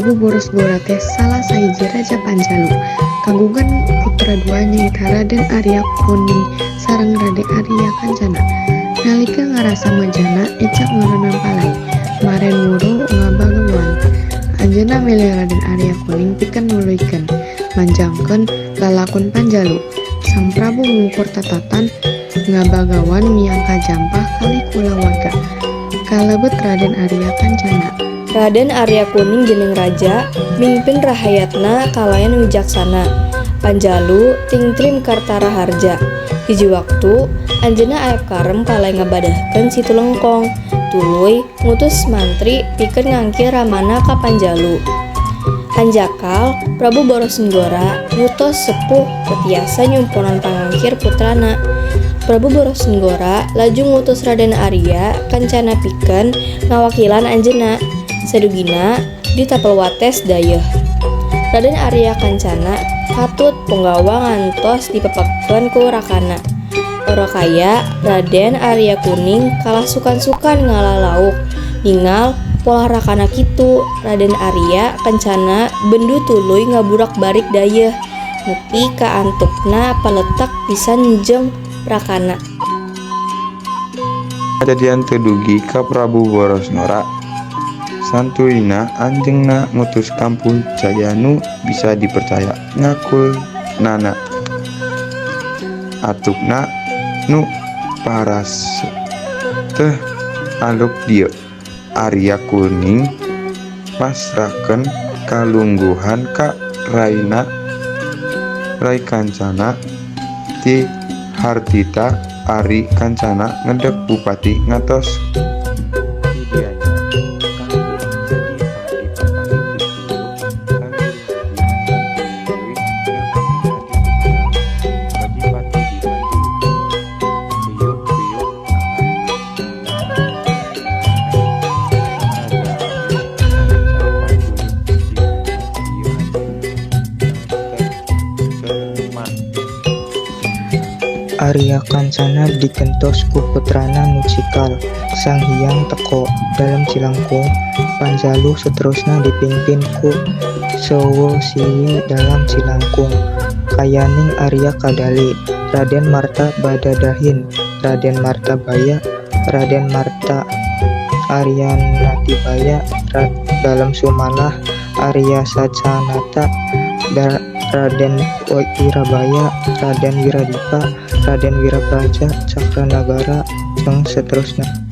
Prabu Borosgora teh salah sahiji raja Panjalu. Kagungan putra dua nyaita Raden Arya Kuning sareng Raden Arya Kancana. Nalika ngarasa majana ecak ngaranam palai, maren muru ngabagawan. Anjeunna milih Raden Arya Kuning pikeun nuluykeun, manjangkeun lalakun Panjalu. Sang Prabu ngukur tatatan ngabagawan miangka jampah kali kulawarga. Kalebet Raden Arya Kancana. Raden Arya Kuning jeneng raja, mimpin rahayatna kalayan wijaksana. Panjalu tingtrim Kartara Harja. Hiji waktu, anjeunna aya karem palai ngabadahkeun si Tulengkong. Tuluy ngutus mantri pikeun ngangkir ramana ka Panjalu. Hanjakal Prabu Borosnggora ngutos sepuh petiasa nyumpunan pangangkir putrana. Prabu Borosnggora laju ngutus Raden Arya Kancana pikeun ngawakilan anjeunna. Sadugina ditapelwates dayeuh. Raden Arya Kancana katut punggawa ngantos dipepegkeun ku rakana. Orakaya Raden Arya Kuning kalah sukan-sukan ngalalauk. Ningal pola rakana kitu, Raden Arya Kancana bendu tuluy ngaburak-barik dayeuh, nepi ka antukna paletak pisan jeung rakana. Kajadian teu dugi ka Prabu Borosnggora. Santuina anjeunna ngutus Kampu Jayanu bisa dipercaya ngakulnana. Atukna nu paras teh aluk dieu. Arya Kuning pasrahkeun kalungguhan ka Raina Rai Kancana ti Hartita. Ari Kancana ngedek bupati ngatos Arya Kancana dikentos ku putrana Nucikal. Sang Hyang teko dalam Cilangkung. Panjalu seterusnya dipimpin ku Sowo Siwi dalam Cilangkung. Kayaning Arya Kadali, Raden Marta Badadahin, Raden Marta Baya, Raden Marta Aryanatibaya, dalam Sumanah Arya Sacanata, Raden Wirabaya, Raden Wiradipa, Raden Wirapraja, Cakranagara, jeung seterusnya.